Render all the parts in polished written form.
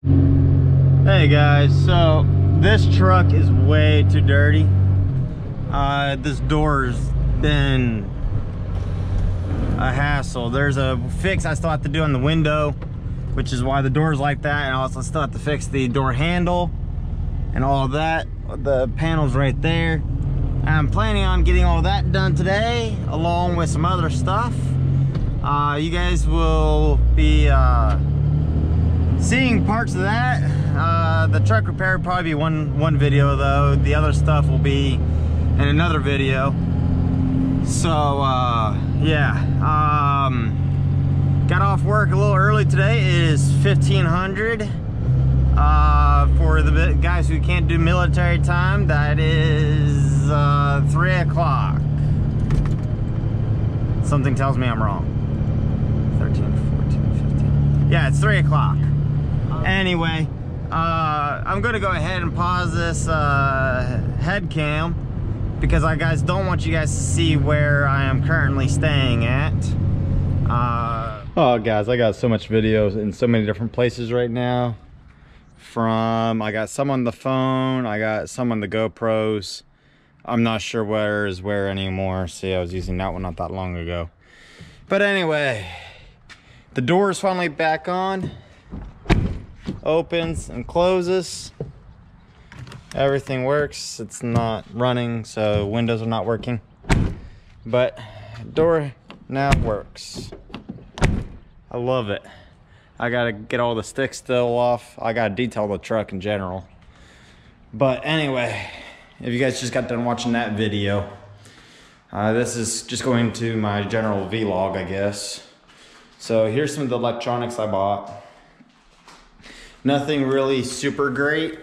Hey guys, so this truck is way too dirty. This door's been a hassle. There's a fix I still have to do on the window, which is why the door's like that, and I also still have to fix the door handle and all of that. The panel's right there. I'm planning on getting all that done today, along with some other stuff. You guys will be seeing parts of that. The truck repair will probably be one video though. The other stuff will be in another video. So yeah, got off work a little early today. It is 1500. For the guys who can't do military time, that is 3 o'clock. Something tells me I'm wrong. 13, 14, 15. Yeah, it's 3 o'clock. Anyway, I'm gonna go ahead and pause this head cam because I guys don't want you guys to see where I am currently staying at. Oh guys, I got so much videos in so many different places right now. I got some on the phone, I got some on the GoPros. I'm not sure where is where anymore. See, I was using that one not that long ago. But anyway, the door is finally back on. Opens and closes. Everything works. It's not running, so windows are not working. But door now works. I love it. I gotta get all the sticks still off. I gotta detail the truck in general. But anyway, if you guys just got done watching that video, this is just going to my general vlog, I guess. So here's some of the electronics I bought. Nothing really super great.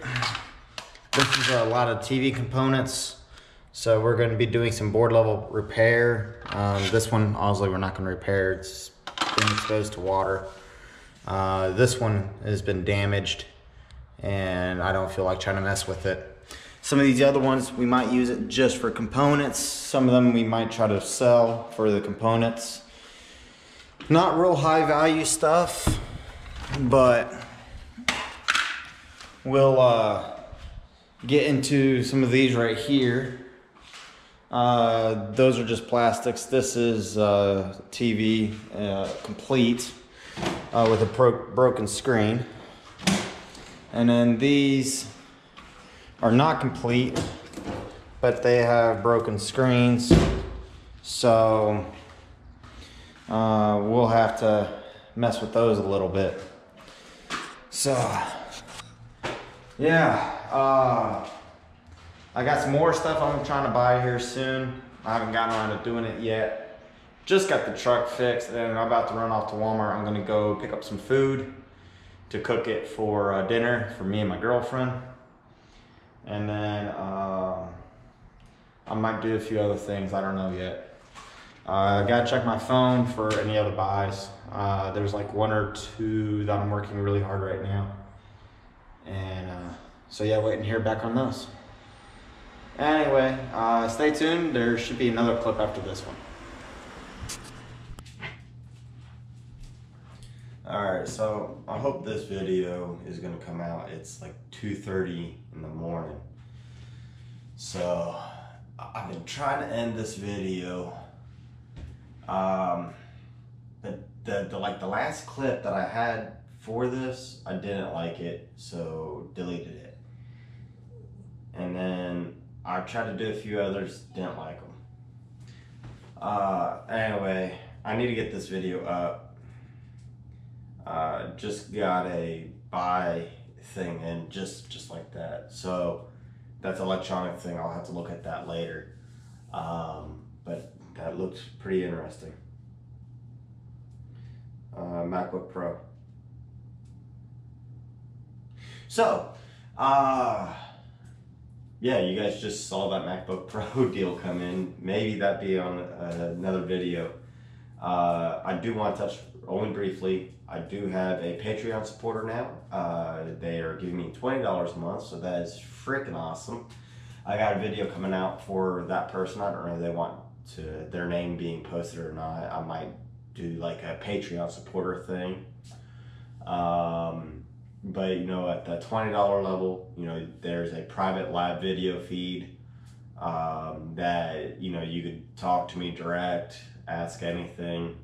This is a lot of TV components. So we're going to be doing some board level repair. This one, honestly, we're not going to repair. It's been exposed to water. This one has been damaged and I don't feel like trying to mess with it. Some of these other ones, we might use it just for components. Some of them we might try to sell for the components. Not real high value stuff, but we'll get into some of these right here. Those are just plastics. This is TV complete with a broken screen. And then these are not complete, but they have broken screens. So we'll have to mess with those a little bit. So yeah, I got some more stuff I'm trying to buy here soon. I haven't gotten around to doing it yet. Just got the truck fixed and I'm about to run off to Walmart. I'm gonna go pick up some food to cook it for dinner for me and my girlfriend. And then I might do a few other things, I don't know yet. I gotta check my phone for any other buys. There's like 1 or 2 that I'm working really hard right now. And so yeah, waiting to hear back on those. Anyway, stay tuned. There should be another clip after this one. Alright, so I hope this video is gonna come out. It's like 2:30 in the morning. So I've been trying to end this video. But the last clip that I had for this, I didn't like it, so deleted it. And then I tried to do a few others, didn't like them. Anyway, I need to get this video up. Just got a buy thing and just like that. So that's an electronic thing. I'll have to look at that later. But that looks pretty interesting. MacBook Pro. So, yeah, you guys just saw that MacBook Pro deal come in. Maybe that'd be on another video. I do want to touch only briefly. I do have a Patreon supporter now. They are giving me $20 a month, so that is freaking awesome. I got a video coming out for that person. I don't know if they want their name being posted or not. I might do like a Patreon supporter thing. But, you know, at the $20 level, you know, there's a private live video feed that, you know, you could talk to me direct, ask anything.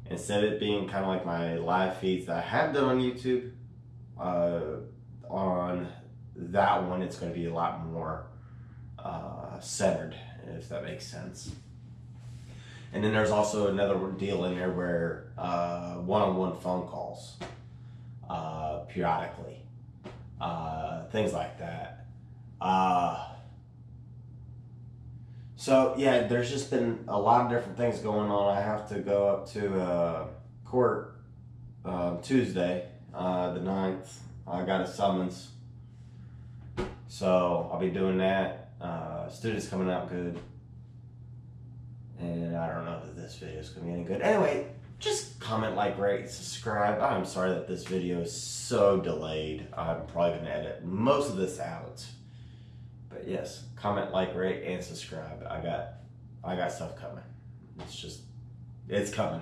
Instead of it being kind of like my live feeds that I have done on YouTube, on that one, it's going to be a lot more centered, if that makes sense. And then there's also another deal in there where one-on-one phone calls periodically, things like that. So yeah, there's just been a lot of different things going on. I have to go up to court Tuesday, the 9th. I got a summons, so I'll be doing that. Students coming out good. And I don't know that this video is going to be any good. Anyway, just comment, like, rate, subscribe. I'm sorry that this video is so delayed. I'm probably going to edit most of this out. But yes, comment, like, rate, and subscribe. I got stuff coming. It's coming.